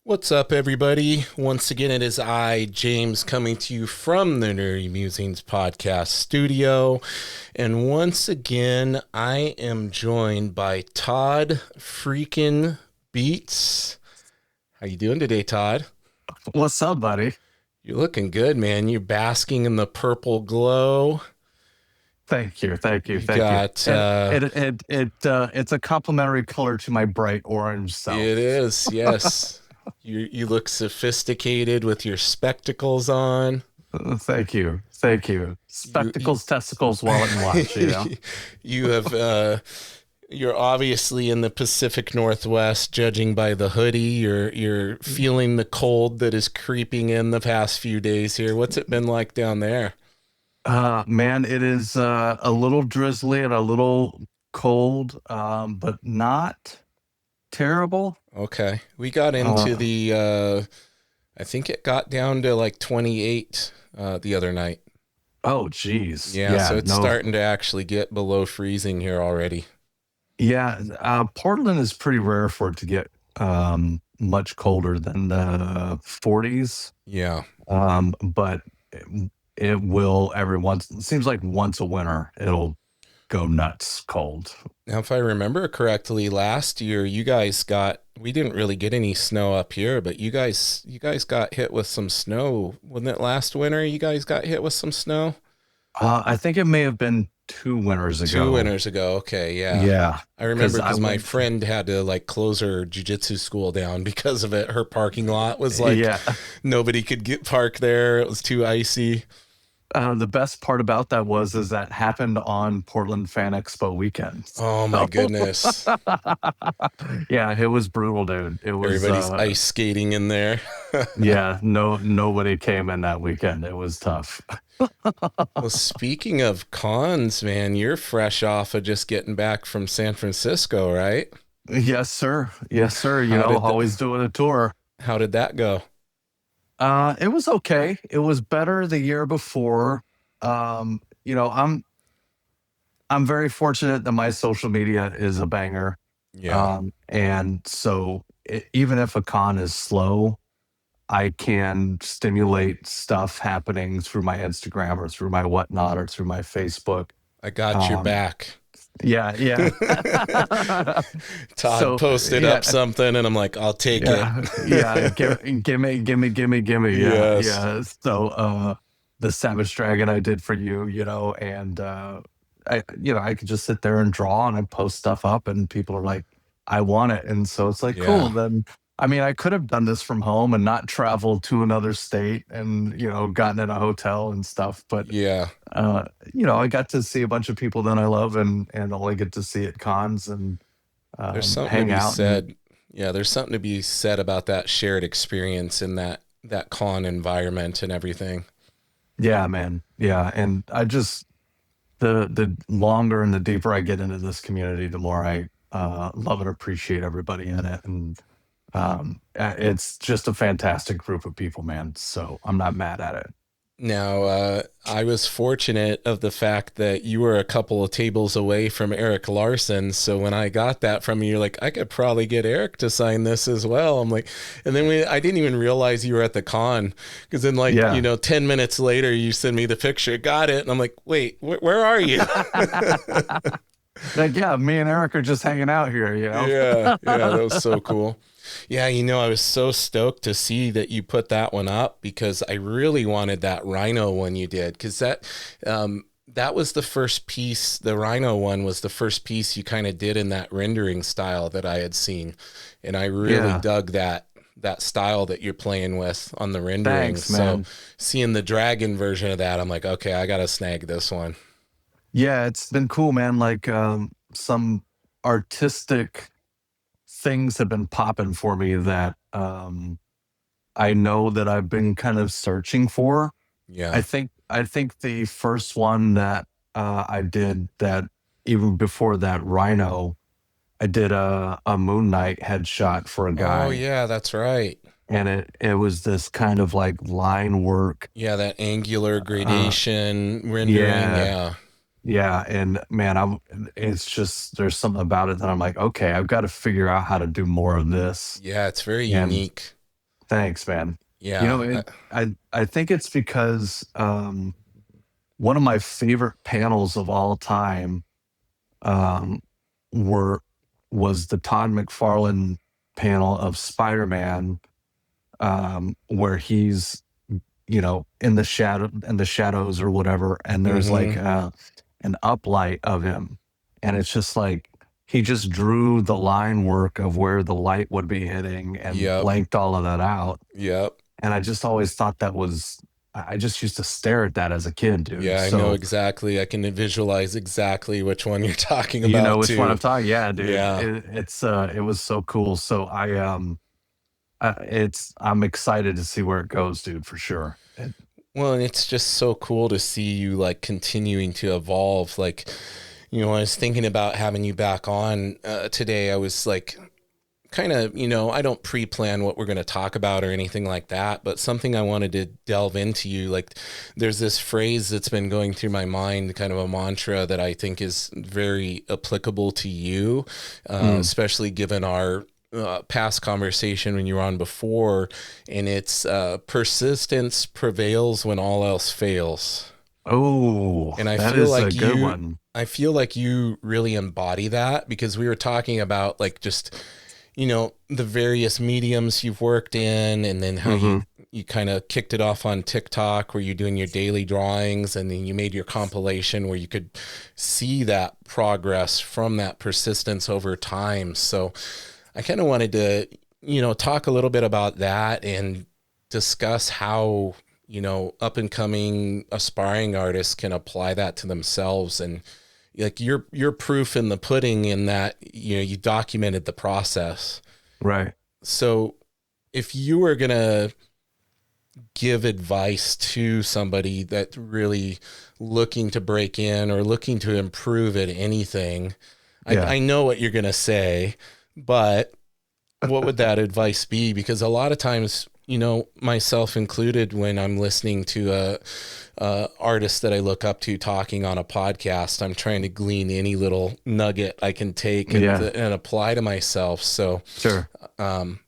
What's up, everybody? Once again, it is I, James, coming to you from the Nerdy Mewzings Podcast studio. And once again, I am joined by Todd freaking Beats. How you doing today, Todd? What's up, buddy? You're looking good, man. You're basking in the purple glow. Thank you. You got, It's a complimentary color to my bright orange self. It is, yes. You look sophisticated with your spectacles on. Thank you. Spectacles, testicles, wallet, and watch. You have. You're obviously in the Pacific Northwest. Judging by the hoodie, you're feeling the cold that is creeping in the past few days here. What's it been like down there? Man, it is a little drizzly and a little cold, but not terrible. Okay, we got into I think it got down to like 28 the other night. Oh, geez. Yeah, so it's starting to actually get below freezing here already. Yeah, Portland is pretty rare for it to get much colder than the 40s. Yeah. But it will every once. It seems like once a winter, it'll go nuts cold. Now, if I remember correctly, last year we didn't really get any snow up here, but you guys got hit with some snow. Wasn't it last winter you guys got hit with some snow? I think it may have been 2 winters ago. 2 winters ago. Okay. Yeah. Yeah. I remember because my friend had to like close her jiu-jitsu school down because of it. Her parking lot was like, nobody could park there. It was too icy. The best part about that is that happened on Portland Fan Expo weekend. Oh my goodness. Yeah, it was brutal, dude. It was everybody's ice skating in there. Yeah, nobody came in that weekend. It was tough. Well, speaking of cons, man, you're fresh off of just getting back from San Francisco, right? Yes, sir. Always doing a tour. How did that go? It was okay. It was better the year before. I'm very fortunate that my social media is a banger. Yeah. And so even if a con is slow, I can stimulate stuff happening through my Instagram or through my whatnot or through my Facebook. I got your back. Yeah. Todd posted up something, and I'm like, I'll take it. Yeah, gimme. Yes. Yeah. So the Savage Dragon I did for you, and I could just sit there and draw, and I post stuff up, and people are like, I want it, and so it's like, cool. Then I could have done this from home and not traveled to another state and, gotten in a hotel and stuff. But, I got to see a bunch of people that I love and only get to see at cons and there's something hang to be out. Said. There's something to be said about that shared experience in that con environment and everything. Yeah, man. Yeah. And I just, the longer and the deeper I get into this community, the more I love and appreciate everybody in it. And it's just a fantastic group of people, man. So I'm not mad at it. Now, I was fortunate of the fact that you were a couple of tables away from Eric Larson. So when I got that from you, you're like, I could probably get Eric to sign this as well. I'm like, and then I didn't even realize you were at the con, because then 10 minutes later, you send me the picture, got it. And I'm like, wait, where are you? Like, yeah, me and Eric are just hanging out here, Yeah, that was so cool. Yeah, I was so stoked to see that you put that one up, because I really wanted that rhino one you did, because that was the first piece. The rhino one was the first piece you kind of did in that rendering style that I had seen, and I really dug that style that you're playing with on the rendering. Thanks, man. So seeing the dragon version of that, I'm like, okay, I gotta snag this one. Yeah, it's been cool, man. Like some artistic things have been popping for me that I know that I've been kind of searching for. Yeah. I think the first one that I did, that even before that rhino, I did a Moon Knight headshot for a guy. Oh yeah, that's right. And it was this kind of like line work. Yeah, that angular gradation rendering. Yeah, and man, it's just, there's something about it that I'm like, okay, I've got to figure out how to do more of this. Yeah, it's very unique. Thanks, man. You Yeah. know, I think it's because one of my favorite panels of all time um, were was the Todd McFarlane panel of Spider-Man, where he's, you know, in the shadows or whatever, and there's like Mm-hmm. an uplight of him, and it's just like he just drew the line work of where the light would be hitting and Yep. blanked all of that out. Yep. And I just always thought that was, I just used to stare at that as a kid, dude. Yeah, I know So, exactly. I can visualize exactly which one you're talking you know about which one I'm too. talking? Yeah, dude. Yeah. It was so cool. So I'm excited to see where it goes, dude, for sure. Well, and it's just so cool to see you like continuing to evolve. Like, I was thinking about having you back on today. I was like, kind of, I don't pre-plan what we're going to talk about or anything like that, but something I wanted to delve into you. Like, there's this phrase that's been going through my mind, kind of a mantra that I think is very applicable to you, Mm. especially given our past conversation when you were on before, and it's persistence prevails when all else fails. Oh, And I that feel is a like good you, one. I feel like you really embody that because we were talking about like just the various mediums you've worked in, and then how Hmm. you kind of kicked it off on TikTok where you're doing your daily drawings, and then you made your compilation where you could see that progress from that persistence over time. So I kind of wanted to, talk a little bit about that and discuss how, up and coming aspiring artists can apply that to themselves. And like you're proof in the pudding in that, you documented the process. Right. So if you were going to give advice to somebody that really looking to break in or looking to improve at anything, Yeah. I know what you're going to say, but what would that advice be? Because a lot of times, myself included, when I'm listening to a artist that I look up to talking on a podcast, I'm trying to glean any little nugget I can take Yeah. and apply to myself. So, Sure. um,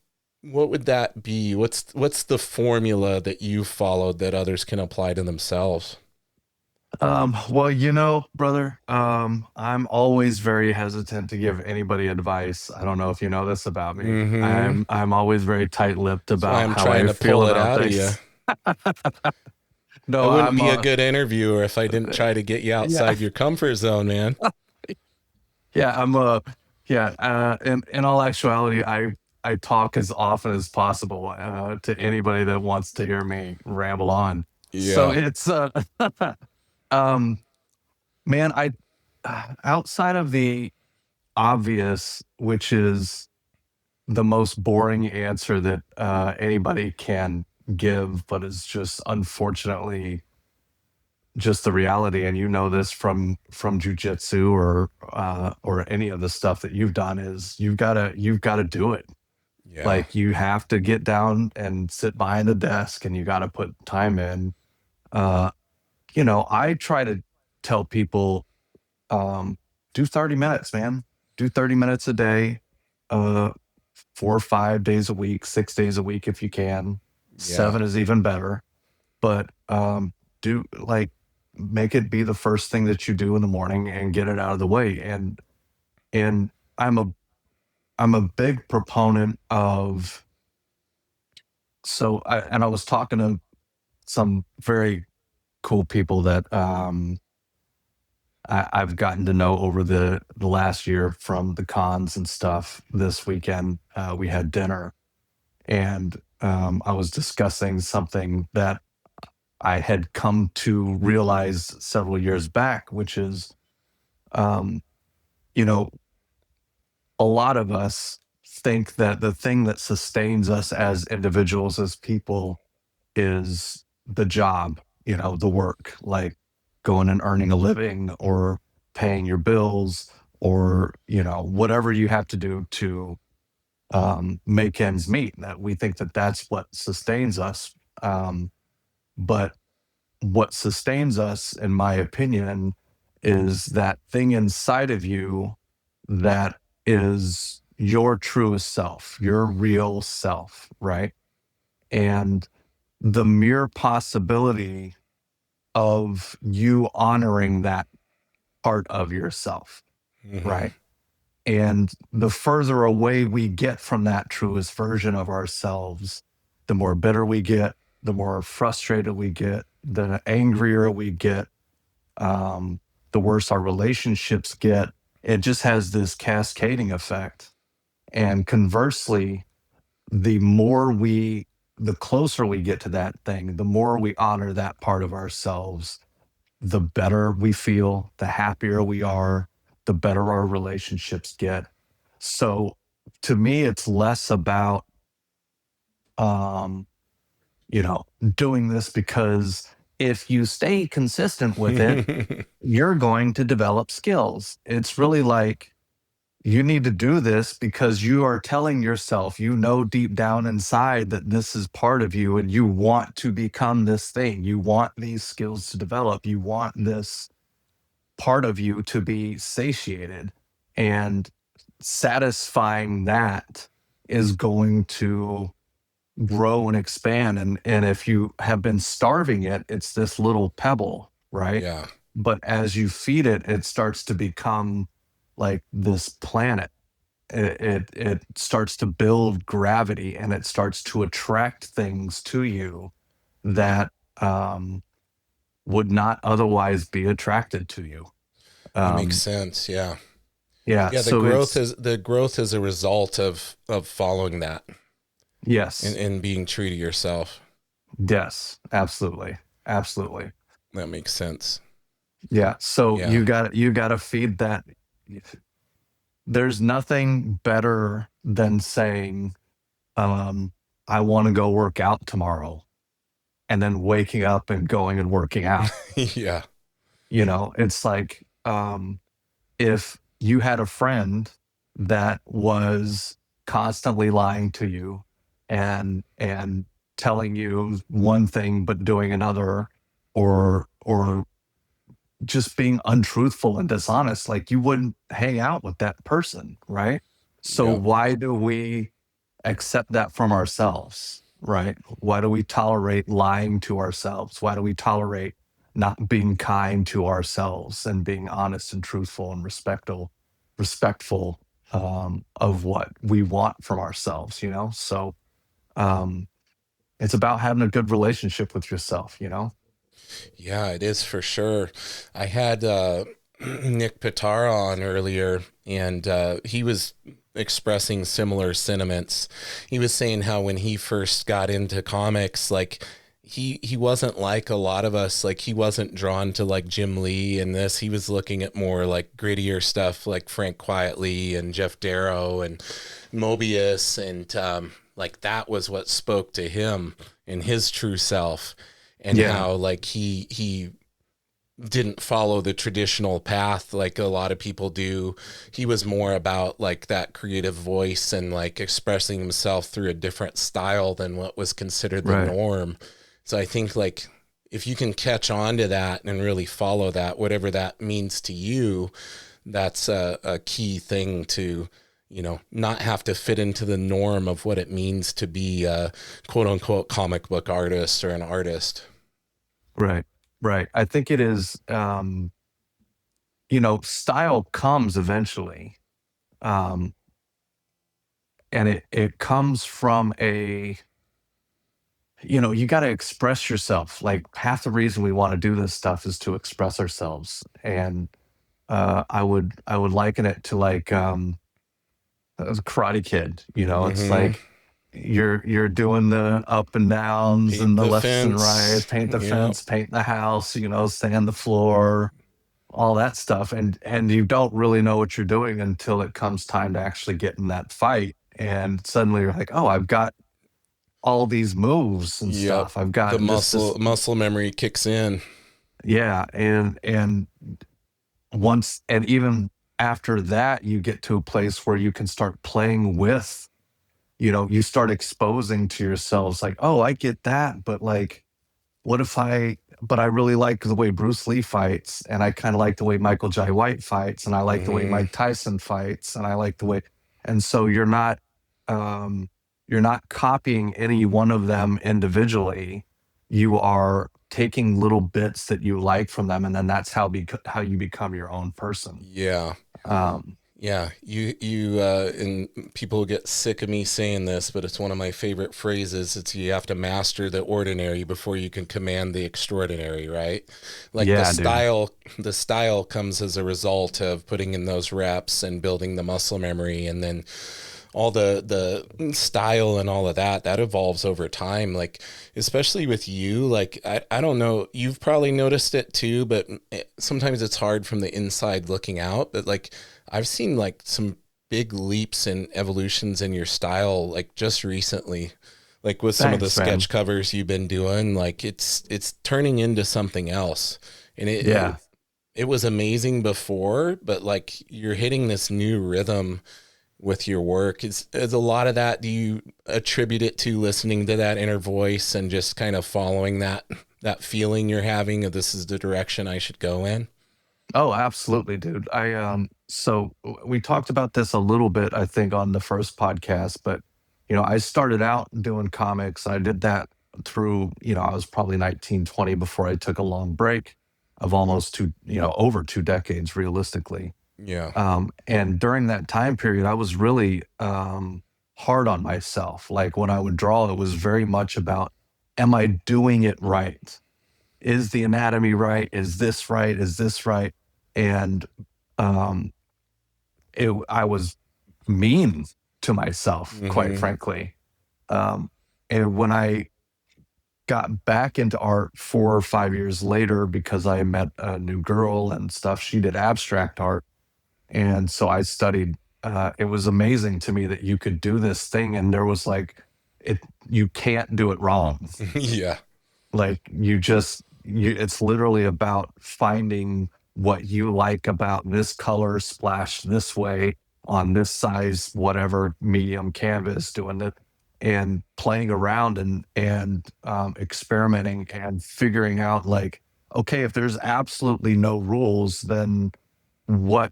what would that be? What's the formula that you followed that others can apply to themselves? Well, brother, I'm always very hesitant to give anybody advice. I don't know if you know this about me. Mm-hmm. I'm always very tight-lipped That's why about I'm how trying I to feel pull it about out of you. things. I No, wouldn't I'm be a good interviewer if I didn't try to get you yeah. outside your comfort zone, man. Yeah, yeah, in all actuality, I talk as often as possible to anybody that wants to hear me ramble on. So Yeah. it's um man, I outside of the obvious, which is the most boring answer that anybody can give, but is just unfortunately just the reality. And you know this from jujitsu or any of the stuff that you've done is you've got to do it. Yeah. Like you have to get down and sit behind a desk, and you got to put time in. Uh, I try to tell people, um, do 30 minutes, man. Do 30 minutes a day, uh, 4 or 5 days a week, 6 days a week if you can. Yeah. 7 is even better. But do like make it be the first thing that you do in the morning and get it out of the way. And I'm a I'm a big proponent of I was talking to some very cool people that I've gotten to know over the last year from the cons and stuff. This weekend, we had dinner, and I was discussing something that I had come to realize several years back, which is, um, you know, a lot of us think that the thing that sustains us as individuals, as people, is the job, the work, like going and earning a living or paying your bills or, whatever you have to do to make ends meet. That we think that that's what sustains us. But what sustains us, in my opinion, is that thing inside of you that is your truest self, your real self, right? And the mere possibility of you honoring that part of yourself, Mm-hmm. right? And the further away we get from that truest version of ourselves, the more bitter we get, the more frustrated we get, the angrier we get, um, the worse our relationships get. It just has this cascading effect. And conversely, the more we, the closer we get to that thing, the more we honor that part of ourselves, the better we feel, the happier we are, the better our relationships get. So to me, it's less about, um, you know, doing this because if you stay consistent with it, you're going to develop skills. It's really like, you need to do this because you are telling yourself, you know, deep down inside that this is part of you and you want to become this thing. You want these skills to develop. You want this part of you to be satiated. And satisfying that is going to grow and expand. And if you have been starving it, it's this little pebble, right? Yeah. But as you feed it, it starts to become like this planet. It starts to build gravity and it starts to attract things to you that would not otherwise be attracted to you. That makes Um, sense. Yeah. yeah, Yeah. so it's The growth is a result of following that yes, and being true to yourself. yes, absolutely, absolutely. That makes sense. Yeah, so Yeah. you got to feed that. There's nothing better than saying, um, "I want to go work out tomorrow," and then waking up and going and working out. Yeah. You know, it's like, if you had a friend that was constantly lying to you and telling you one thing but doing another, or just being untruthful and dishonest, like, you wouldn't hang out with that person, right? So Yep. why do we accept that from ourselves, right? Why do we tolerate lying to ourselves? Why do we tolerate not being kind to ourselves and being honest and truthful and respectful of what we want from ourselves, you know? So um, it's about having a good relationship with yourself, you know? Yeah, it is for sure. I had Nick Pitara on earlier, and he was expressing similar sentiments. He was saying how when he first got into comics, like he wasn't like a lot of us. Like he wasn't drawn to like Jim Lee and this. He was looking at more like grittier stuff, like Frank Quietly and Jeff Darrow and Mobius, and like that was what spoke to him in his true self, and Yeah, how like he didn't follow the traditional path like a lot of people do. He was more about like that creative voice and like expressing himself through a different style than what was considered the right. norm. So I think like if you can catch on to that and really follow that, whatever that means to you, that's a key thing to, you know, not have to fit into the norm of what it means to be a quote unquote comic book artist or an artist. Right. Right. I think it is, you know, style comes eventually. Um, and it comes from a, you know, you got to express yourself. Like, half the reason we want to do this stuff is to express ourselves. And I would liken it to like, as a Karate Kid, you know, it's Mm-hmm. like you're doing the up and downs Paint and the the lefts and rights, fence. paint the Yeah. fence, paint the house, you know, sand the floor, all that stuff. And you don't really know what you're doing until it comes time to actually get in that fight. And suddenly you're like, oh, I've got all these moves and Yep. stuff. I've The got this, muscle memory kicks in. yeah. And once, and even after that, you get to a place where you can start playing with, you know, you start exposing to yourselves like, oh, I get that, but like, what if but I really like the way Bruce Lee fights, and I kind of like the way Michael Jai White fights, and I like the way Mm-hmm. Mike Tyson fights, and I like the way, and so you're not, um, you're not copying any one of them individually. You are taking little bits that you like from them, and then that's how you become your own person. Yeah. Um, Yeah, and people get sick of me saying this, but it's one of my favorite phrases. It's you have to master the ordinary before you can command the extraordinary, right? Like yeah, dude. the style comes as a result of putting in those reps and building the muscle memory, and then all the style and all of that evolves over time. Like, especially with you, like, I don't know, you've probably noticed it too, but sometimes it's hard from the inside looking out. But like, I've seen like some big leaps and evolutions in your style, like just recently, like with some of the Thanks, man. sketch covers you've been doing, like it's turning into something else. And Yeah. it was amazing before, but like you're hitting this new rhythm with your work. Is a lot of that, do you attribute it to listening to that inner voice and just kind of following that feeling you're having of this is the direction I should go in? Oh, absolutely, dude. So we talked about this a little bit, I think, on the first podcast, but I started out doing comics. I did that through, I was probably 19, 20 before I took a long break of almost over 2 decades realistically. Yeah. And during that time period, I was really hard on myself. Like when I would draw, it was very much about, am I doing it right? Is the anatomy right? Is this right? Is this right? And um, I was mean to myself, quite Mm-hmm. frankly. Um, and when I got back into art 4 or 5 years later, because I met a new girl and stuff, she did abstract art. And so I studied. It was amazing to me that you could do this thing, and there was like, you can't do it wrong. Yeah. Like it's literally about finding what you like about this color splash this way on this size, whatever medium canvas, doing it and playing around and experimenting and figuring out like, okay, if there's absolutely no rules, then what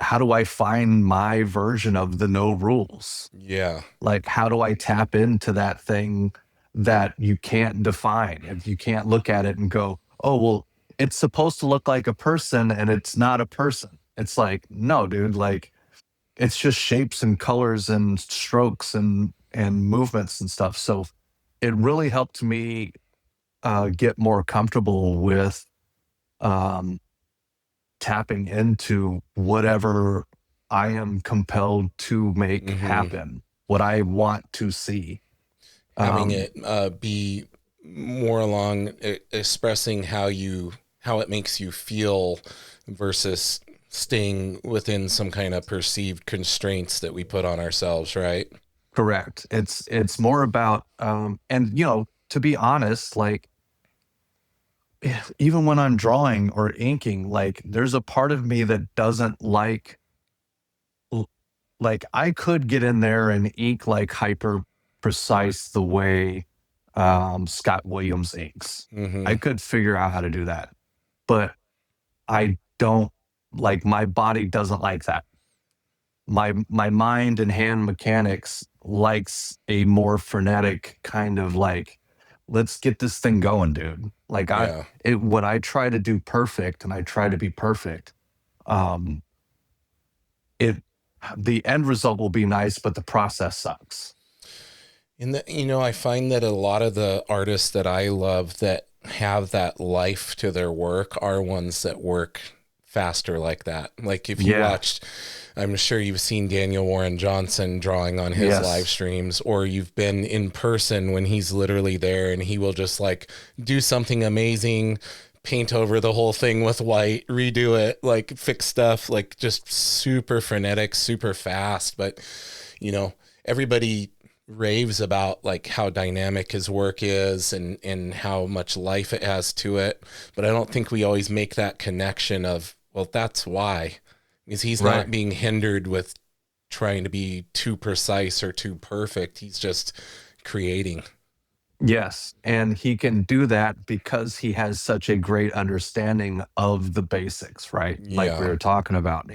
how do I find my version of the no rules? Yeah. Like, how do I tap into that thing that you can't define? If you can't look at it and go, oh, well, it's supposed to look like a person and it's not a person. It's like, no, dude, like it's just shapes and colors and strokes and movements and stuff. So it really helped me get more comfortable with um, tapping into whatever I am compelled to make Mm-hmm. happen, what I want to see. Having Um, it be more along expressing how it makes you feel versus staying within some kind of perceived constraints that we put on ourselves, right? Correct. It's more about and to be honest, like even when I'm drawing or inking, like there's a part of me that doesn't like I could get in there and ink like hyper precise the way Scott Williams inks. Mm-hmm. I could figure out how to do that. But I don't like my body doesn't like that. My mind and hand mechanics likes a more frenetic kind of like, let's get this thing going, dude. Like Yeah. when I try to do perfect and I try to be perfect, um, it the end result will be nice, but the process sucks. And I find that a lot of the artists that I love that have that life to their work are ones that work faster like that. Like if you Yeah. watched, I'm sure you've seen Daniel Warren Johnson drawing on his live Yes. streams, or you've been in person when he's literally there and he will just like do something amazing, paint over the whole thing with white, redo it, like fix stuff, like just super frenetic, super fast. But, you know, everybody raves about like how dynamic his work is and how much life it has to it. But I don't think we always make that connection of, well, that's why, because he's Right. not being hindered with trying to be too precise or too perfect. He's just creating. Yes. And he can do that because he has such a great understanding of the basics, right? Like we Yeah. were talking about.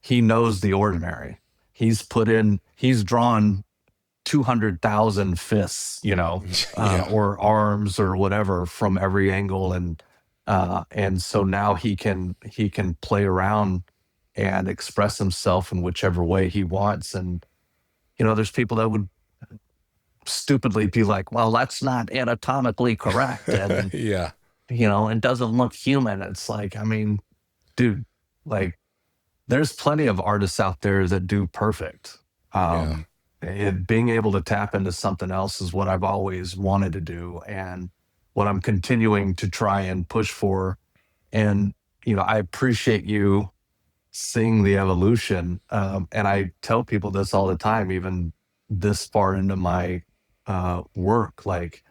He knows the ordinary. He's drawn 200,000 fists, Yeah. or arms or whatever from every angle. And so now he can play around and express himself in whichever way he wants. And, there's people that would stupidly be like, well, that's not anatomically correct. And, Yeah. it doesn't look human. It's like, I mean, dude, like, there's plenty of artists out there that do perfect. Yeah. Being able to tap into something else is what I've always wanted to do, and what I'm continuing to try and push for. And, I appreciate you seeing the evolution. And I tell people this all the time, even this far into my work, like,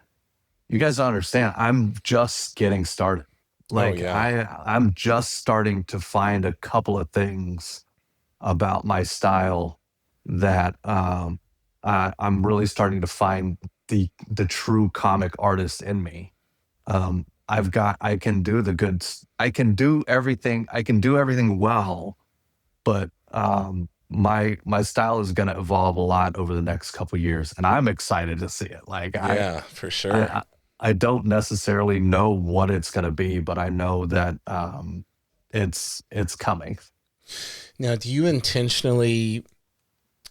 you guys don't understand, I'm just getting started. Oh, Like, yeah. I'm just starting to find a couple of things about my style that I'm really starting to find the true comic artist in me. I can do I can do everything. I can do everything well, but my style is going to evolve a lot over the next couple of years, and I'm excited to see it. Like, Yeah, for sure. I don't necessarily know what it's going to be, but I know that it's coming. Now, do you intentionally,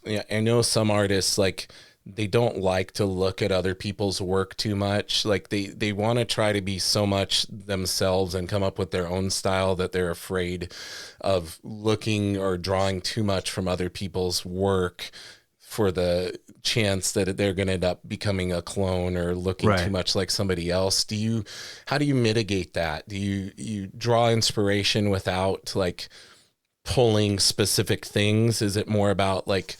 yeah, I know some artists, like, they don't like to look at other people's work too much. Like, they want to try to be so much themselves and come up with their own style that they're afraid of looking or drawing too much from other people's work for the chance that they're going to end up becoming a clone or looking too Right. much like somebody else. How do you mitigate that? Do you draw inspiration without, like, pulling specific things? Is it more about, like,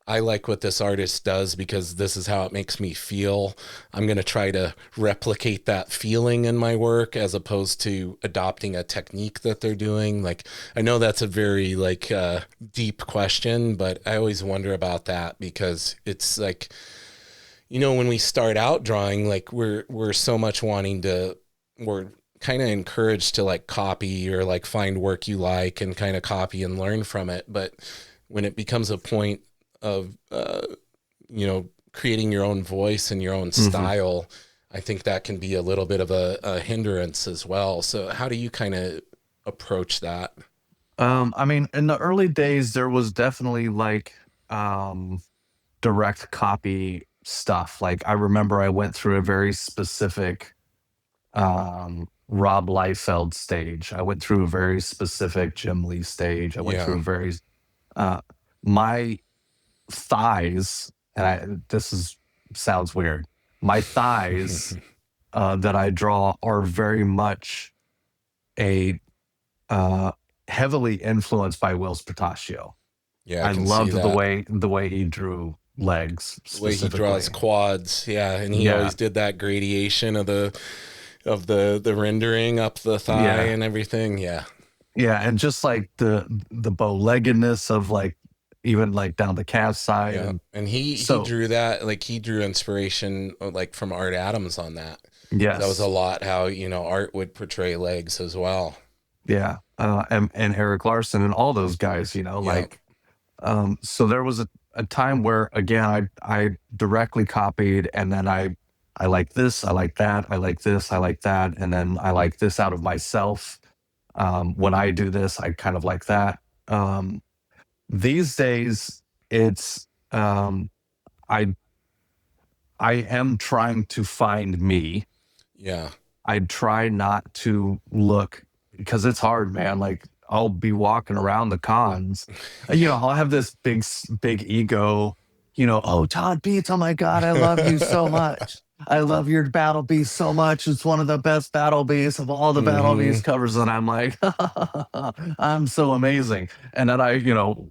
I like what this artist does because this is how it makes me feel, I'm going to try to replicate that feeling in my work, as opposed to adopting a technique that they're doing? Like, I know that's a very, like, deep question, but I always wonder about that, because it's like, when we start out drawing, like, we're so much we're kind of encouraged to, like, copy or, like, find work you like and kind of copy and learn from it. But when it becomes a point of, creating your own voice and your own style, I think that can be a little bit of a hindrance as well. So how do you kind of approach that? I mean, in the early days, there was definitely, like, direct copy stuff. Like, I remember I went through a very specific Rob Liefeld stage. I went through a very specific Jim Lee stage. I went through Yeah. a very uh, my thighs, and sounds weird. My thighs that I draw are very much a heavily influenced by Will's Pistachio. Yeah, I I can see loved that. The way he drew legs The way he draws specifically. quads. Yeah. And he Yeah, always did that gradation of the rendering up the thigh yeah, and everything. Yeah. yeah, and just like the bow-leggedness of, like, even, like, down the calf side. Yeah. And And he so, drew that, like, he drew inspiration, like, from Art Adams on that. That was a yes, lot how, art would portray legs as well. yeah, and Eric Larson and all those guys, Yeah. like, so there was a time where, again, I directly copied, and then I like this, I like that, I like this, I like that, and then I like this out of myself. When I do this, I kind of like that. These days, it's I I am trying to find me. Yeah. I try not to look, because it's hard, man. Like, I'll be walking around the cons, I'll have this big ego, oh, Todd Beats, oh my God, I love you so much. I love your Battle Beast so much. It's one of the best Battle Beasts of all the Battle Hmm. Beast covers. And I'm like, I'm so amazing. And then I,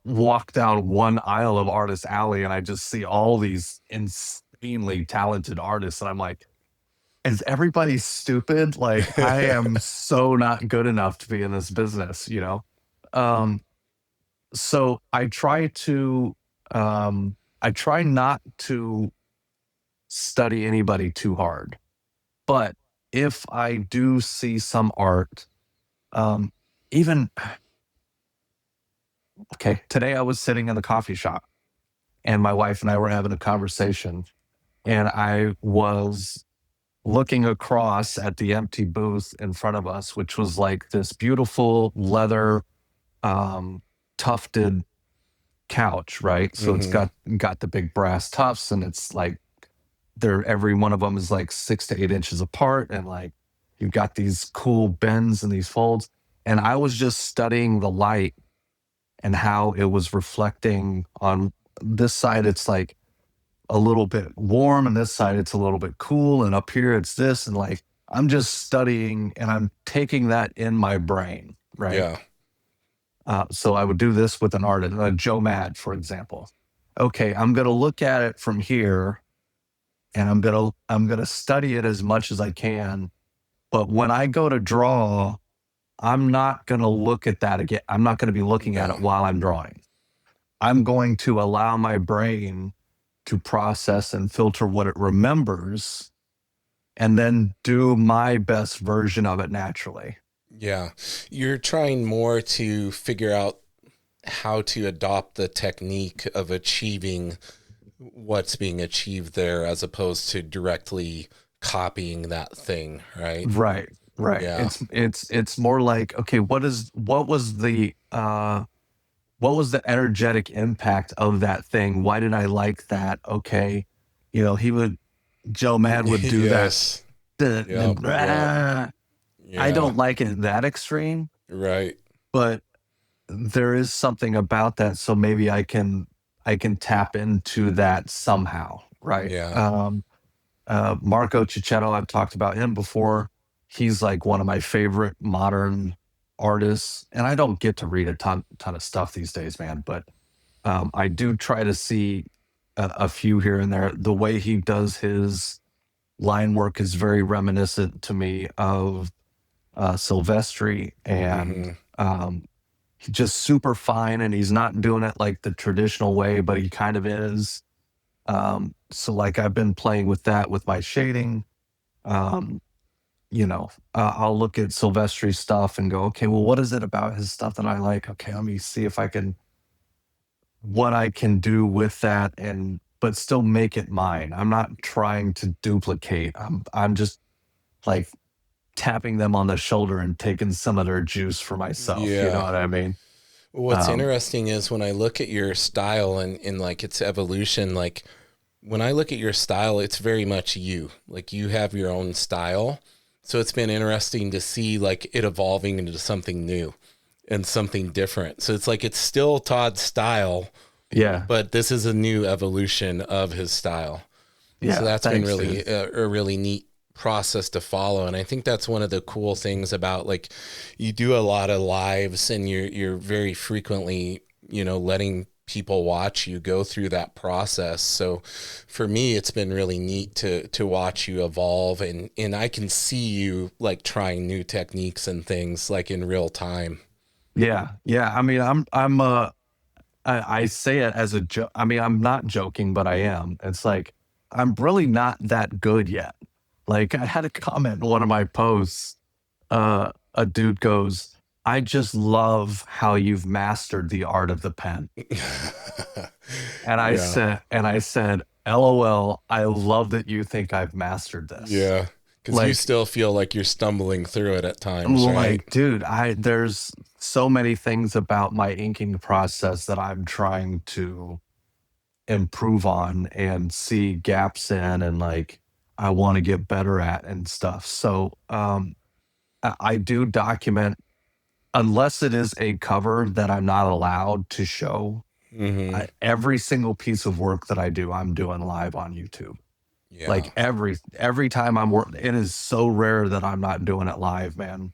walk down one aisle of Artist Alley, and I just see all these insanely talented artists. And I'm like, is everybody stupid? Like, I am so not good enough to be in this business. Um, so I try not to study anybody too hard. But if I do see some art, um, even okay, today I was sitting in the coffee shop, and my wife and I were having a conversation, and I was looking across at the empty booth in front of us, which was like this beautiful leather um, tufted couch, right? So it's Mm-hmm. got the big brass tufts, and it's like they're every one of them is like 6 to 8 inches apart, and like you've got these cool bends and these folds. And I was just studying the light and how it was reflecting on this side. It's like a little bit warm, and this side it's a little bit cool, and up here it's this, and like I'm just studying and I'm taking that in my brain, right? Yeah. So I would do this with an artist, Joe Mad, for example. Okay, I'm gonna look at it from here, and I'm gonna study it as much as I can. But when I go to draw, I'm not gonna look at that again. I'm not gonna be looking at it No. while I'm drawing. I'm going to allow my brain to process and filter what it remembers, and then do my best version of it naturally. Yeah. You're trying more to figure out how to adopt the technique of achieving what's being achieved there as opposed to directly copying that thing, right? Right, right. Yeah. It's more like, okay, what was the energetic impact of that thing? Why did I like that? Okay, Joe Mad would do that. Yes. Yep. Yep. I Yeah. don't like it that extreme, Right. but there is something about that. So maybe I can tap into that somehow, right? Yeah. Marco Cicchetto, I've talked about him before. He's like one of my favorite modern artists, and I don't get to read a ton of stuff these days, man. But I do try to see a few here and there. The way he does his line work is very reminiscent to me of Silvestri, and Mm-hmm. he's just super fine. And he's not doing it like the traditional way, but he kind of is. So like I've been playing with that with my shading. Um, I'll look at Silvestri's stuff and go, okay, well, what is it about his stuff that I like? Okay, let me see if what I can do with that, and but still make it mine. I'm not trying to duplicate. I'm just like tapping them on the shoulder and taking some of their juice for myself. You know Yeah. what I mean? What's Um, interesting is when I look at your style and like its evolution, like when I look at your style, it's very much you. Like you have your own style. So it's been interesting to see like it evolving into something new and something different. So it's like it's still Todd's style, yeah, but this is a new evolution of his style. So yeah. that's been Thanks, really dude. a really neat process to follow. And I think that's one of the cool things about like you do a lot of lives and you're very frequently, letting people watch you go through that process. So for me, it's been really neat to watch you evolve and I can see you like trying new techniques and things like in real time. Yeah, yeah. I mean, I say it as a joke. I mean, I'm not joking, but I am. It's like I'm really not that good yet. Like I had a comment in one of my posts. A dude goes, "I just love how you've mastered the art of the pen." And Yeah. I said, "LOL, I love that you think I've mastered this." Yeah. Because you Like, still feel like you're stumbling through it at times, right? like, dude, there's so many things about my inking process that I'm trying to improve on and see gaps in, and like I want to get better at and stuff. So I do document, unless it is a cover that I'm not allowed to show. Mm-hmm. Every single piece of work that I do, I'm doing live on YouTube. Yeah. Like every time I'm working, it is so rare that I'm not doing it live, man.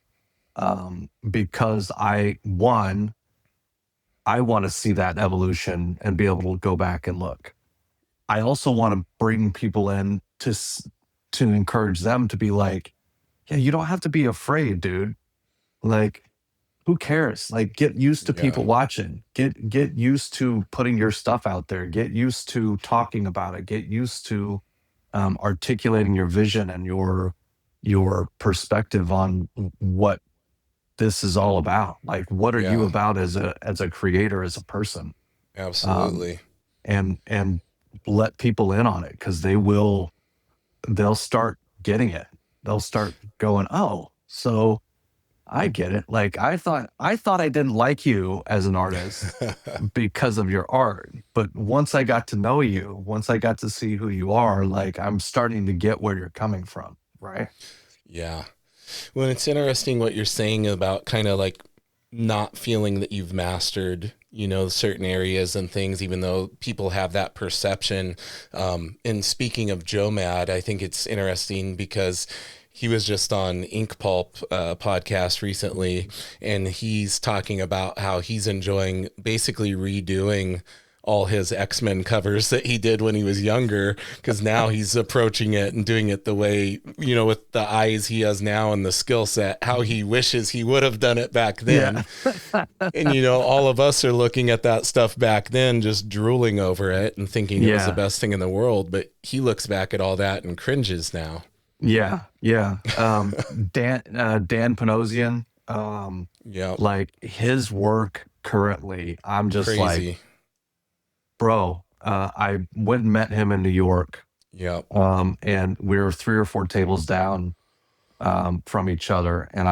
Because I want to see that evolution and be able to go back and look. I also want to bring people in to encourage them to be like, yeah, you don't have to be afraid, dude. Like, who cares? Like, get used to Yeah. people watching. Get used to putting your stuff out there. Get used to talking about it. Get used to articulating your vision and your perspective on what this is all about. Like, what are you Yeah. about as a creator, as a person? Um, Absolutely. and let people in on it, because they'll start getting it. They'll start going, oh, so I get it. Like I thought I didn't like you as an artist because of your art, but once I got to know you, once I got to see who you are, like I'm starting to get where you're coming from, right? Yeah. Well, it's interesting what you're saying about kind of like not feeling that you've mastered, certain areas and things, even though people have that perception. And speaking of Joe Mad, I think it's interesting because he was just on Ink Pulp podcast recently, and he's talking about how he's enjoying basically redoing all his X-Men covers that he did when he was younger, because now he's approaching it and doing it the way, with the eyes he has now and the skill set, how he wishes he would have done it back then. Yeah. And, all of us are looking at that stuff back then, just drooling over it and thinking it was the Yeah. best thing in the world. But he looks back at all that and cringes now. Yeah. Yeah. Dan Panosian, Yeah. like his work currently, I'm just like, Crazy. bro, I went and met him in New York. Yeah. And we were 3 or 4 tables down from each other. And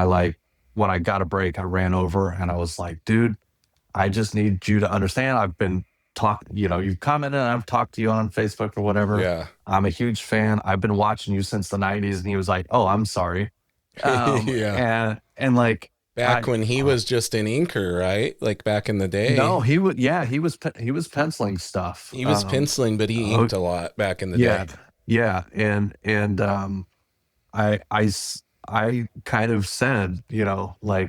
when I got a break, I ran over and I was like, dude, I just need you to understand. I've been you've commented and I've talked to you on Facebook or whatever. Yeah. I'm a huge fan. I've been watching you since the 90s. And he was like, oh, I'm sorry. Yeah. And like, Back when he was just an inker, right? Like back in the day. no, he was penciling stuff. He was penciling, but he inked a lot back in the Yeah. day. Yeah. And I kind of said, I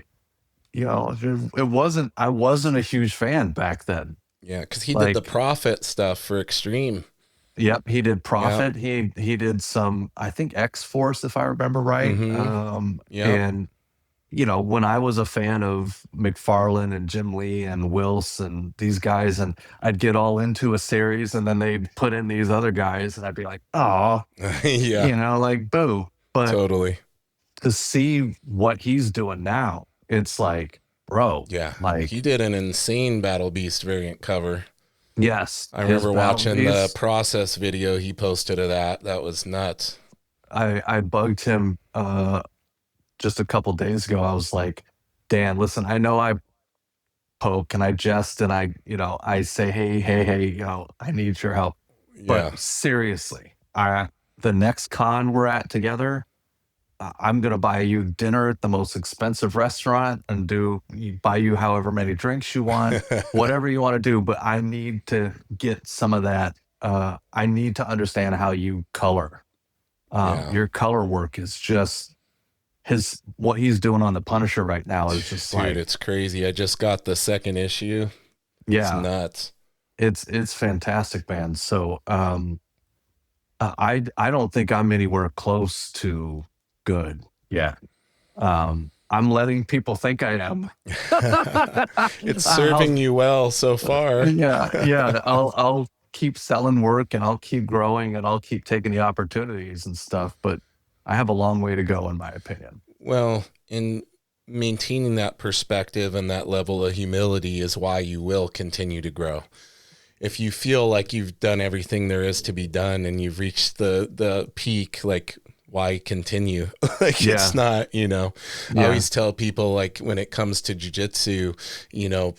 wasn't a huge fan back then. Yeah, because he did the Prophet stuff for Extreme. Yep, he did Prophet. Yep. He did some, I think, X-Force, if I remember right. Mm-hmm. And when I was a fan of McFarlane and Jim Lee and Wills and these guys, and I'd get all into a series, and then they'd put in these other guys, and I'd be like, oh, yeah, like boo. But totally. To see what he's doing now, it's like, bro, yeah, like he did an insane Battle Beast variant cover. Yes, I remember watching the process video he posted of that. That was nuts. I bugged him just a couple days ago. I was like, Dan, listen, I know I poke and I jest and I say, hey, I need your help. Yeah. But seriously, the next con we're at together, I'm going to buy you dinner at the most expensive restaurant and buy you however many drinks you want, whatever you want to do. But I need to get some of that. I need to understand how you color. Your color work is just what he's doing on the Punisher right now is just dude, it's crazy. I just got the second issue. Yeah, it's nuts. It's fantastic, man. So I don't think I'm anywhere close to good yet. I'm letting people think I am. It's serving you well so far. Yeah. I'll keep selling work and I'll keep growing and I'll keep taking the opportunities and stuff, but I have a long way to go, in my opinion. Well, in maintaining that perspective and that level of humility is why you will continue to grow. If you feel like you've done everything there is to be done and you've reached the peak, like, why continue? It's not, I always tell people, like, when it comes to jiu-jitsu,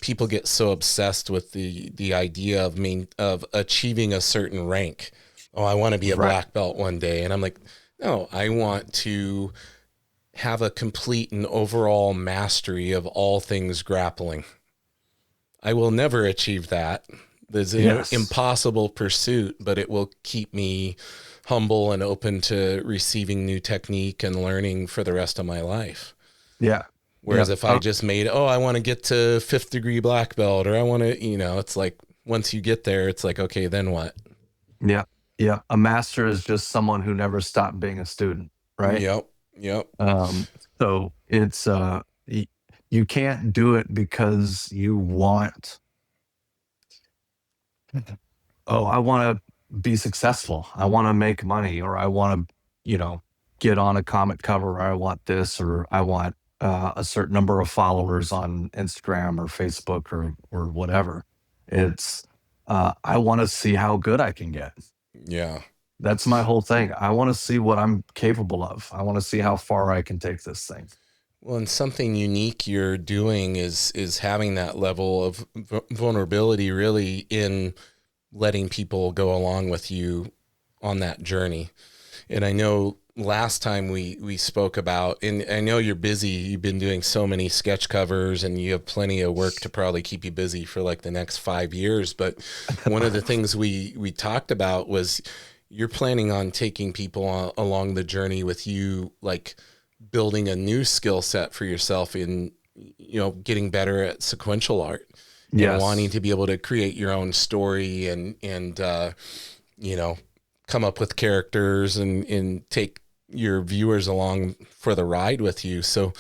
people get so obsessed with the idea of achieving a certain rank. Oh, I want to be a black belt one day. And I'm like, no, I want to have a complete and overall mastery of all things grappling. I will never achieve that. There's an impossible pursuit, but it will keep me humble and open to receiving new technique and learning for the rest of my life. Yeah. Whereas if I just made, I want to get to 5th degree black belt, or I want to, it's like, once you get there, it's like, okay, then what? Yeah. Yeah. A master is just someone who never stopped being a student, right? Yep. So it's, you can't do it because you want, I want to be successful. I want to make money, or I want to, get on a comic cover, or I want this, or I want a certain number of followers on Instagram or Facebook or whatever. It's I want to see how good I can get. Yeah. That's my whole thing. I want to see what I'm capable of. I want to see how far I can take this thing. Well, and something unique you're doing is having that level of vulnerability, really, in letting people go along with you on that journey. And I know last time we spoke about, and I know you're busy, you've been doing so many sketch covers and you have plenty of work to probably keep you busy for like the next 5 years. But one of the things we talked about was you're planning on taking people along the journey with you, like building a new skill set for yourself in, getting better at sequential art. And wanting to be able to create your own story and come up with characters and take your viewers along for the ride with you. So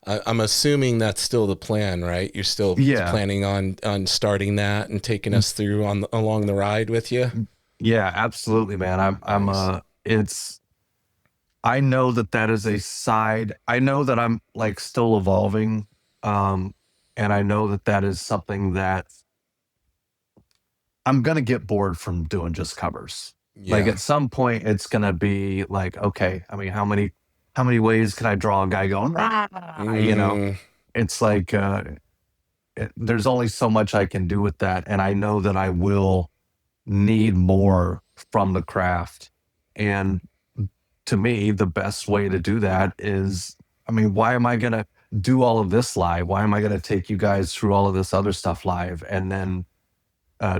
I'm assuming that's still the plan, right? You're still planning on starting that and taking us through along the ride with you. Yeah, absolutely, man. I know that is a side. I know that I'm like still evolving. And I know that is something that I'm going to get bored from doing just covers. Yeah. Like at some point it's going to be like, okay, I mean, how many ways can I draw a guy going, it's like, there's only so much I can do with that. And I know that I will need more from the craft. And to me, the best way to do that is, I mean, why am I going to do all of this live? Why am I going to take you guys through all of this other stuff live and then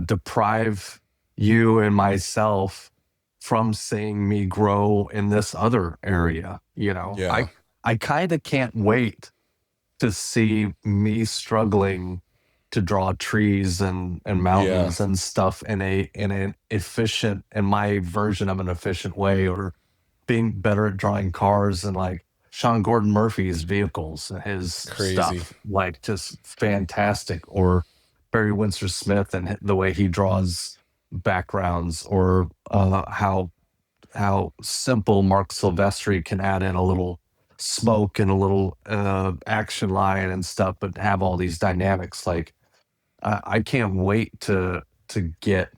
deprive you and myself from seeing me grow in this other area? I kind of can't wait to see me struggling to draw trees and mountains and stuff in an efficient, in my version of an efficient way, or being better at drawing cars and like Sean Gordon Murphy's vehicles and his stuff, like just fantastic. Or Barry Windsor Smith and the way he draws backgrounds, or how simple Marc Silvestri can add in a little smoke and a little action line and stuff, but have all these dynamics. Like I can't wait to get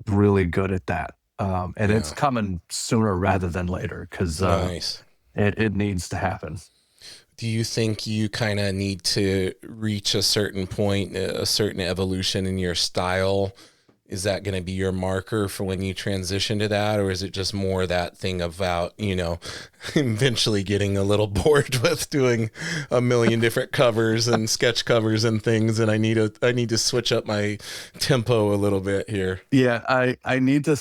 really good at that. And it's coming sooner rather than later, because it needs to happen. Do you think you kind of need to reach a certain point, a certain evolution in your style? Is that going to be your marker for when you transition to that? Or is it just more that thing about, eventually getting a little bored with doing a million different covers and sketch covers and things, and I need to switch up my tempo a little bit here? Yeah, I need to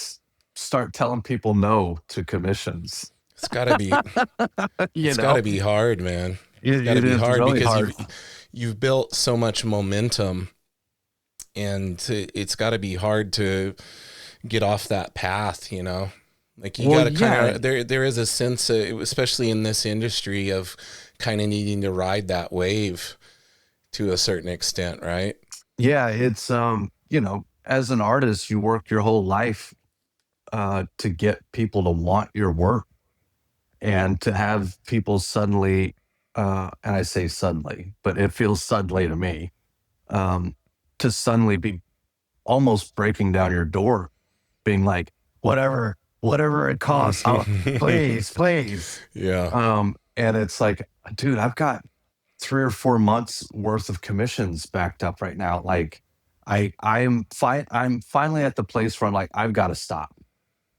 start telling people no to commissions. It's gotta be, gotta be hard, man. It's gotta be hard, really, because you've built so much momentum, and it's gotta be hard to get off that path, like you gotta kind of, there is a sense of, especially in this industry, of kind of needing to ride that wave to a certain extent, right? Yeah. It's, as an artist, you work your whole life to get people to want your work, and to have people suddenly, and I say suddenly, but it feels suddenly to me, to suddenly be almost breaking down your door, being like, whatever it costs, please. Yeah. And it's like, dude, I've got 3 or 4 months worth of commissions backed up right now. Like I'm finally at the place where I'm like, I've got to stop.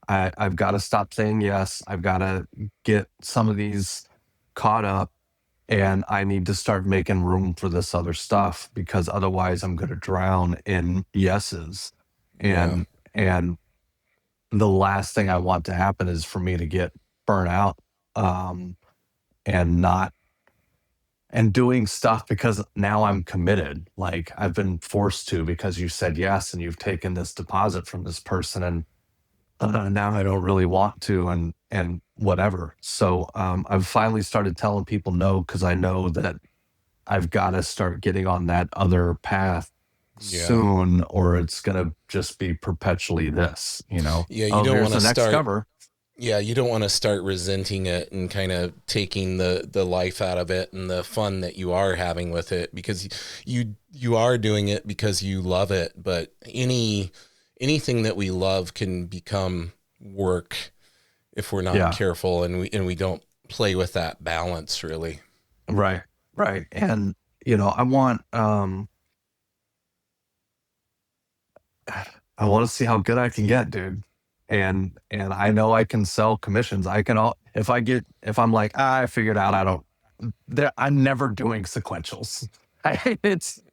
I've got to stop saying yes. I've got to get some of these caught up, and I need to start making room for this other stuff, because otherwise I'm going to drown in yeses. And the last thing I want to happen is for me to get burnt out, and doing stuff because now I'm committed. Like I've been forced to, because you said yes and you've taken this deposit from this person, and now I don't really want to, and whatever. So I've finally started telling people no, because I know that I've got to start getting on that other path soon, or it's going to just be perpetually this, Yeah, you don't want to start cover. Yeah, you don't want to start resenting it and kind of taking the life out of it and the fun that you are having with it, because you are doing it because you love it. But any anything that we love can become work if we're not careful and we don't play with that balance really. Right. And I want to see how good I can get, dude. And I know I can sell commissions. I can if I'm like, I figured out I'm never doing sequentials.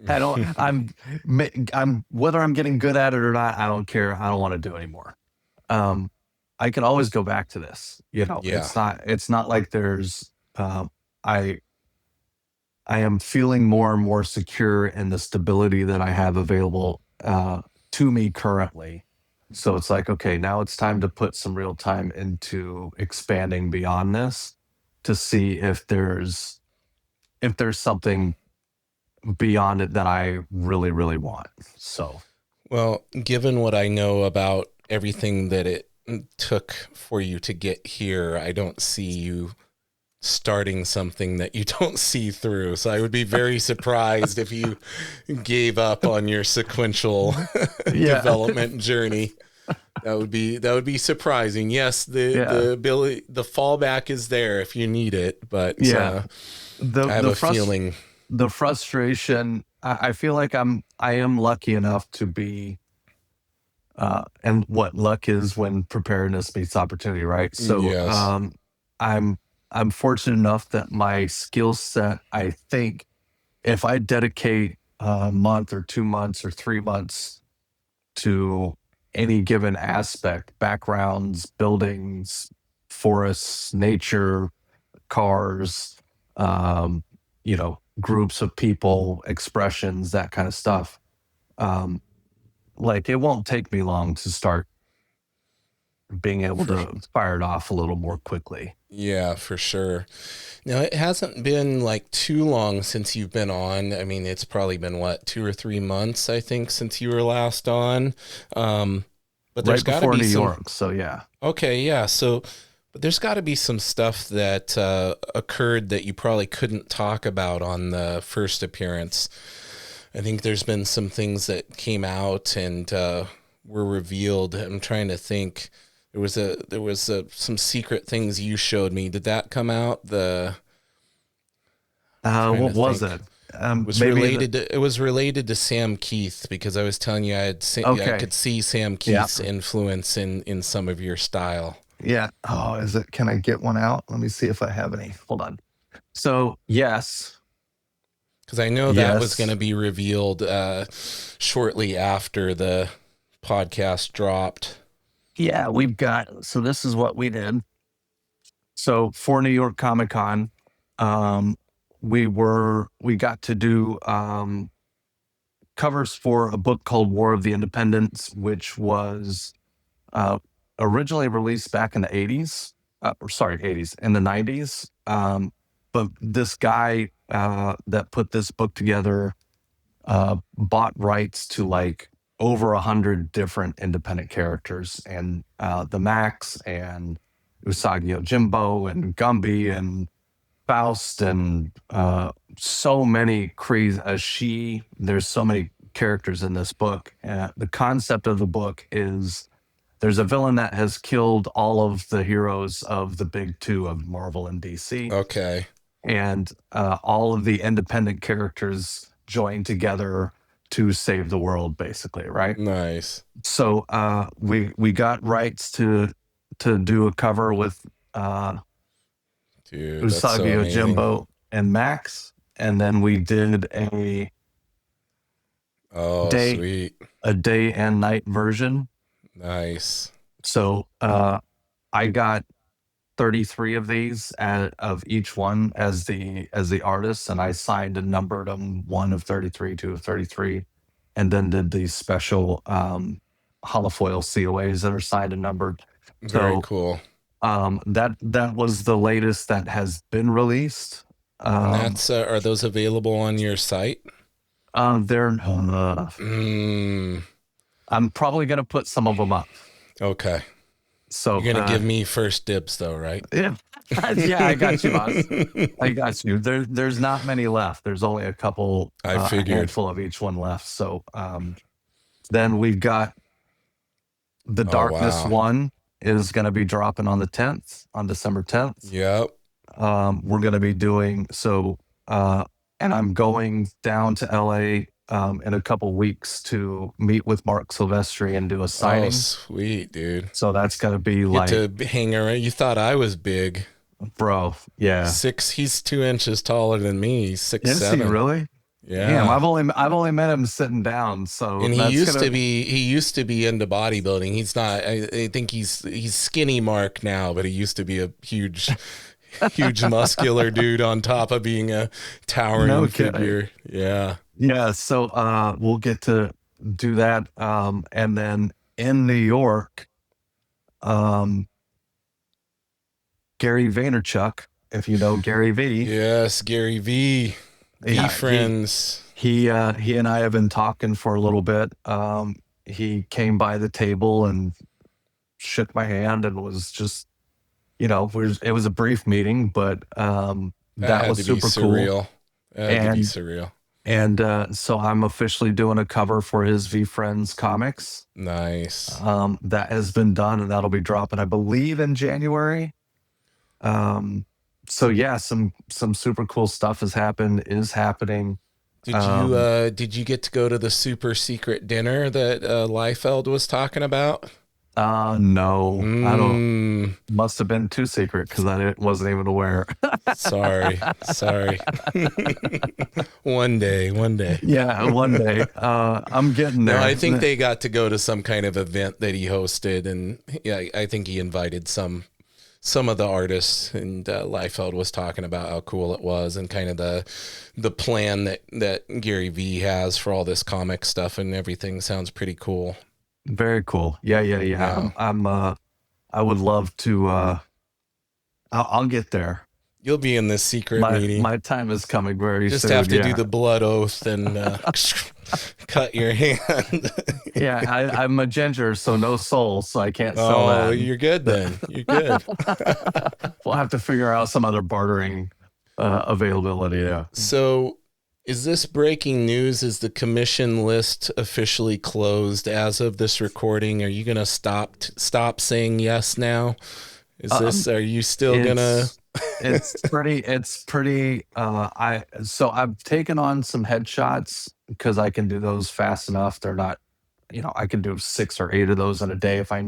I'm whether I'm getting good at it or not, I don't care. I don't want to do anymore. I can always go back to this. It's not like there's I am feeling more and more secure in the stability that I have available to me currently. So it's like, okay, now it's time to put some real time into expanding beyond this to see if there's something beyond it that I really, really want. So, well, given what I know about everything that it took for you to get here, I don't see you starting something that you don't see through. So I would be very surprised if you gave up on your sequential development journey. That would be surprising. Yes, the ability, the fallback is there if you need it, but I have a feeling the frustration. I feel like I am lucky enough to be, and what luck is when preparedness meets opportunity, right? So yes. I'm fortunate enough that my skill set, I think, if I dedicate a month or 2 months or 3 months to any given aspect, backgrounds, buildings, forests, nature, cars, groups of people, expressions, that kind of stuff. Like, it won't take me long to start being able to fire it off a little more quickly. Yeah, for sure. Now, it hasn't been like too long since you've been on. I mean, it's probably been 2 or 3 months, I think, since you were last on. But there's got to be New York, so yeah. Okay, yeah. So, but there's got to be some stuff that occurred that you probably couldn't talk about on the first appearance. I think there's been some things that came out and were revealed. I'm trying to think. There was some secret things you showed me. Did that come out? What was it? It was related to Sam Keith, because I was telling you I could see Sam Keith's influence in some of your style. Yeah. Oh, is it? Can I get one out? Let me see if I have any. Hold on. So yes, because I know that was going to be revealed shortly after the podcast dropped. Yeah, so this is what we did. So for New York Comic Con, we got to do covers for a book called War of the Independents, which was originally released back in the 80s, in the 90s. But this guy that put this book together bought rights to like over 100 different independent characters, and the Maxx and Usagi Yojimbo and Gumby and Faust and so many crazy there's so many characters in this book. The concept of the book is there's a villain that has killed all of the heroes of the big two of Marvel and DC. Okay. And all of the independent characters join together to save the world, basically, right? Nice. So we got rights to do a cover with Usagi Yojimbo and Maxx, and then we did a day and night version. Nice. So I got 33 of these of each one as the artist, and I signed and numbered them 1 of 33, 2 of 33, and then did these special holofoil COAs that are signed and numbered. Very cool. That was the latest that has been released. And that's are those available on your site? They're I'm probably gonna put some of them up. Okay. So you're gonna give me first dibs, though, right? Yeah, yeah, I got you, boss. I got you. There's not many left. There's only a couple. I figured a handful of each one left. So then we've got The Oh, Darkness wow. one is going to be dropping on the 10th, on December 10th. Yep. We're going to be doing so, and I'm going down to LA in a couple weeks to meet with Marc Silvestri and do a Oh, signing. sweet, dude. So that's going to be You get like, to hang around. You thought I was big. bro, yeah. He's 2 inches taller than me. He's six, Is he seven. really? Damn, Yeah. I've only met him sitting down, so And that's gonna. he used to be into bodybuilding. He's not, I think he's skinny Mark now, but he used to be a huge muscular dude on top of being a towering No kidding. figure. Yeah. Yeah, so we'll get to do that, and then in New York, um, Gary Vaynerchuk, if you know Gary Vee, Yes, Gary Vee. yeah, VeeFriends. he and I have been talking for a little bit. He came by the table and shook my hand and was just, it was a brief meeting, but That that had was to be super cool. surreal. That had to be And surreal. so I'm officially doing a cover for his VeeFriends comics. Nice. That has been done, and that'll be dropping, I believe, in January. So yeah, some super cool stuff is happening. Um, Did you get to go to the super secret dinner that Liefeld was talking about? no, I don't. Mm, Must have been too secret because wasn't even aware. sorry. One day, one day. Yeah, one day. I'm getting No, I there. think they got to go to some kind of event that he hosted, and yeah, I think he invited some of the artists, and Liefeld was talking about how cool it was and kind of the plan that Gary Vee has for all this comic stuff and everything sounds pretty cool. Very cool. Yeah, yeah, yeah. Yeah. I would love to. I'll get there. You'll be in this secret My meeting. my time is coming very Just soon. have to do Yeah, the blood oath and cut your hand. yeah. I'm a ginger, so no soul, so I can't sell Oh, that. you're good then. You're good. We'll have to figure out some other bartering availability. Yeah. So, is this breaking news? Is the commission list officially closed as of this recording? Are you gonna stop saying yes now? Are you still gonna? It's pretty I've taken on some headshots because I can do those fast enough. They're not, I can do 6 or 8 of those in a day if I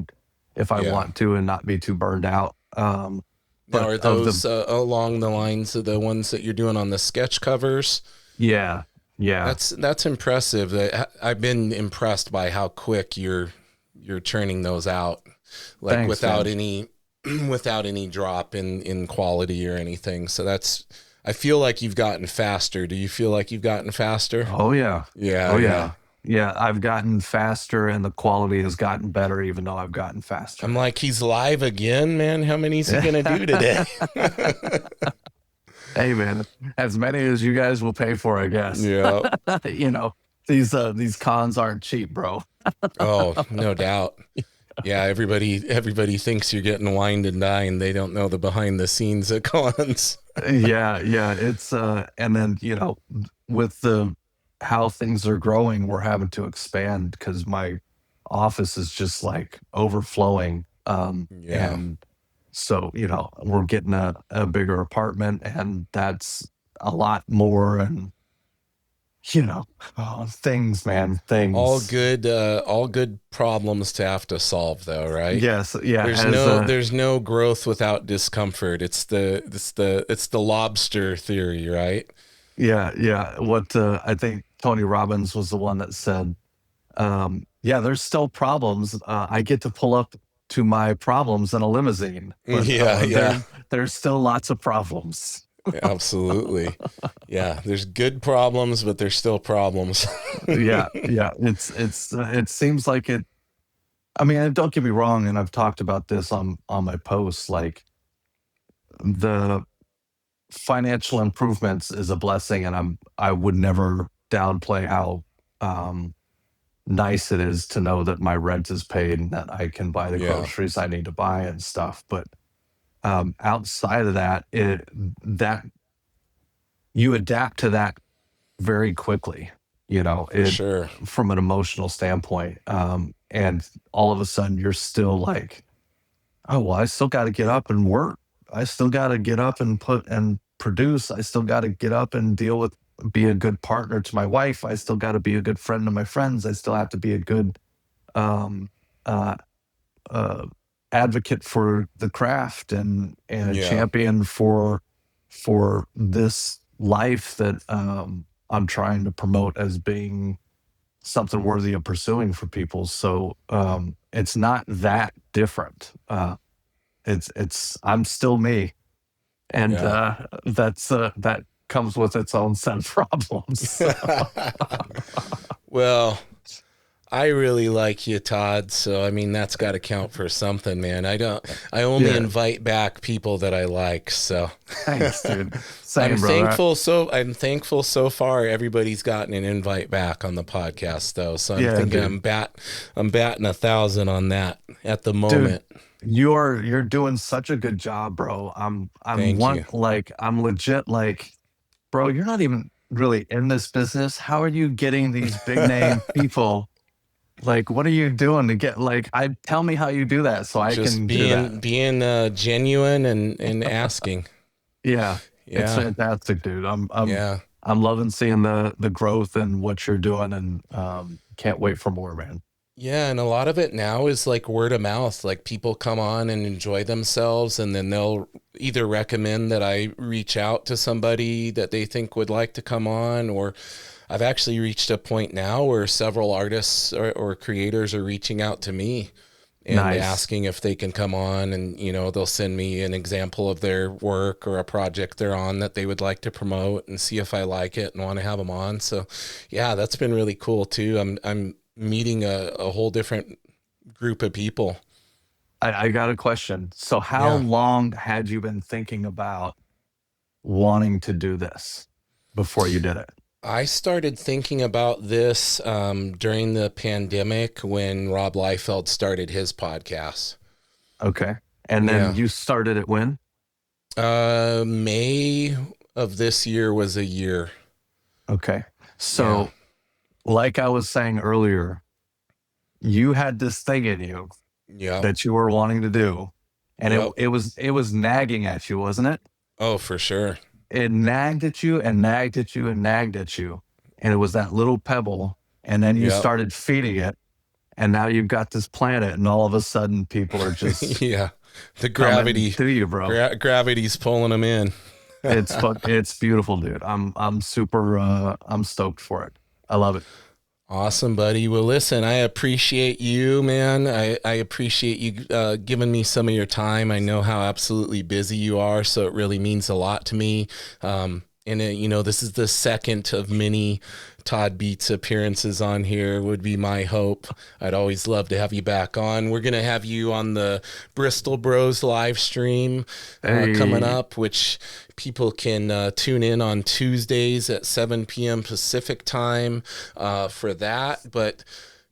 Yeah. want to and not be too burned out. Now, But are of the those along the lines of the ones that you're doing on the sketch covers? Yeah, yeah, That's impressive. I've been impressed by how quick you're churning those out, like thanks, without man. any without any drop in quality or anything. So I feel like you've gotten faster. Do you feel like you've gotten faster? Oh yeah, Yeah, oh yeah. yeah, yeah. I've gotten faster, and the quality has gotten better, even though I've gotten I'm faster. like, he's live again, man. How many is he gonna do today? Hey man, as many as you guys will pay for, I guess. Yeah. you know, these cons aren't cheap, bro. Oh, no doubt. Yeah, everybody thinks you're getting wined and dined. They don't know the behind the scenes at cons. Yeah, yeah. It's and then, with the how things are growing, we're having to expand because my office is just like overflowing. Yeah. And so, we're getting a bigger apartment, and that's a lot more. And things, man, things. All good problems to have to solve though, right? Yes, yeah. There's no growth without discomfort. It's the lobster theory, right? Yeah, yeah. What I think Tony Robbins was the one that said, yeah, there's still problems. I get to pull up to my problems in a limousine, but Yeah, yeah. there's still lots of problems. Absolutely. Yeah, there's good problems, but there's still problems. Yeah, yeah. It seems like it. I mean, and don't get me wrong, and I've talked about this on my posts. Like, the financial improvements is a blessing, and I would never downplay how nice it is to know that my rent is paid and that I can buy the Yeah, groceries I need to buy and stuff. But outside of that, that you adapt to that very quickly. for It sure. from an emotional standpoint, and all of a sudden you're still like, oh, well, I still got to get up and work. I still got to get up and put and produce. I still got to get up and be a good partner to my wife. I still got to be a good friend to my friends. I still have to be a good um, uh, uh, advocate for the craft and a Yeah. champion for this life that I'm trying to promote as being something worthy of pursuing for people. So it's not that different. It's I'm still me, and Yeah. that comes with its own set of problems. Well, I really like you, Todd. So I mean, that's got to count for something, man. I only Yeah, invite back people that I like. So thanks, dude. I'm Same, brother. thankful. I'm thankful so far. Everybody's gotten an invite back on the podcast, though. So I'm Yeah, thinking dude. I'm batting 1,000 on that at the Dude, moment. you're doing such a good job, bro. Thank you. I'm legit like, bro, you're not even really in this business. How are you getting these big name people? Like, what are you doing to get like I tell me how you do that so I Just can do that. being genuine and asking. Yeah. It's Yeah. fantastic, dude. Yeah. I'm loving seeing the growth and what you're doing, and can't wait for more, man. Yeah, and a lot of it now is like word of mouth. Like people come on and enjoy themselves, and then they'll either recommend that I reach out to somebody that they think would like to come on, or I've actually reached a point now where several artists or creators are reaching out to me and Nice. asking if they can come on, and they'll send me an example of their work or a project they're on that they would like to promote and see if I like it and want to have them on. So yeah, that's been really cool too. I'm meeting a whole different group of people. I got a question. So how Yeah. long had you been thinking about wanting to do this before you did it? I started thinking about this during the pandemic when Rob Liefeld started his podcast. Okay. And then Yeah. you started it when? May of this year was a year. Okay. Yeah. So, like I was saying earlier, you had this thing in you Yep. that you were wanting to do, and Yep. it was nagging at you, wasn't it? Oh, for sure. It nagged at you and nagged at you and nagged at you, and it was that little pebble, and then you Yep. started feeding it, and now you've got this planet, and all of a sudden people are just Yeah. The coming to you, bro. gravity's pulling them in. It's beautiful, dude. I'm super I'm stoked for it. I love it. Awesome, buddy. Well, listen, I appreciate you, man. I appreciate you giving me some of your time. I know how absolutely busy you are, so it really means a lot to me. This is the second of many Todd Beats appearances on here, would be my hope. I'd always love to have you back on. We're going to have you on the Bristol Bros live stream coming Hey, up, which people can tune in on Tuesdays at 7 p.m. Pacific time for that. But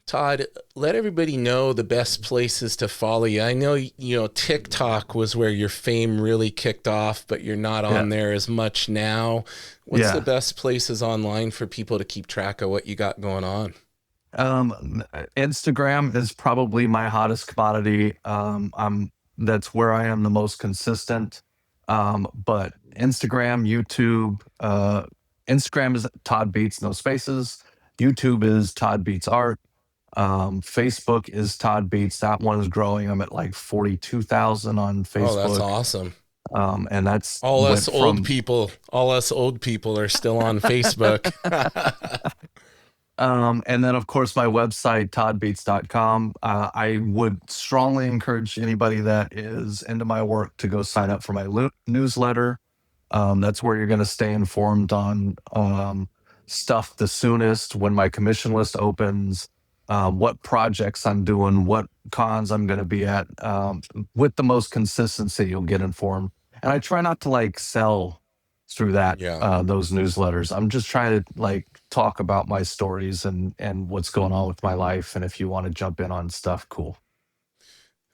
Todd, let everybody know the best places to follow you. I know, TikTok was where your fame really kicked off, but you're not yeah, on there as much now. What's the yeah. best places online for people to keep track of what you got going on? Instagram is probably my hottest commodity. I'm That's where I am the most consistent. But Instagram is Todd Beats, no spaces. YouTube is Todd Beats Art. Facebook is Todd Beats. That one is growing. I'm at like 42,000 on Oh, that's Facebook. awesome. And that's went from All us old people are still on Facebook. and then, of course, my website, toddbeats.com. I would strongly encourage anybody that is into my work to go sign up for my newsletter. That's where you're going to stay informed on stuff the soonest, when my commission list opens, what projects I'm doing, what cons I'm going to be at. With the most consistency, you'll get informed. And I try not to like sell through Yeah. those newsletters. I'm just trying to like talk about my stories and what's going on with my life. And if you want to jump in on stuff, cool.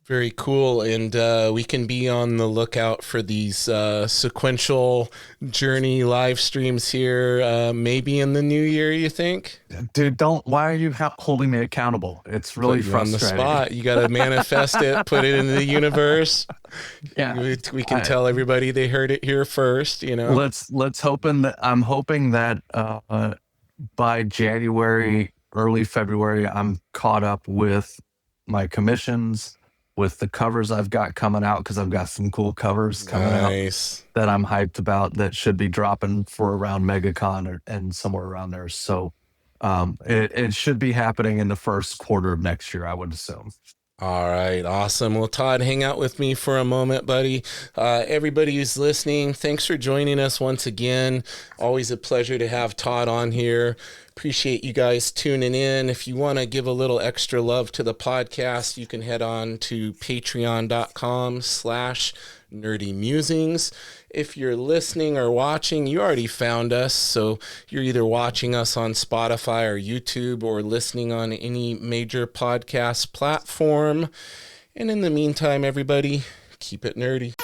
Very cool. And we can be on the lookout for these sequential journey live streams here, maybe in the new year, you think? Dude, why are you holding me accountable? It's really frustrating. On the spot. You got to manifest it, put it into the universe. Yeah. We can tell everybody they heard it here first, you know? I'm hoping that by January, early February, I'm caught up with my commissions, with the covers I've got coming out, because I've got some cool covers coming out that I'm hyped about that should be dropping for around MegaCon and somewhere around there. So it should be happening in the first quarter of next year, I would assume. All right. Awesome. Well, Todd, hang out with me for a moment, buddy. Everybody who's listening, thanks for joining us once again. Always a pleasure to have Todd on here. Appreciate you guys tuning in. If you want to give a little extra love to the podcast, you can head on to patreon.com/Nerdy Mewzings. If you're listening or watching, you already found us. So you're either watching us on Spotify or YouTube or listening on any major podcast platform. And in the meantime, everybody, keep it nerdy.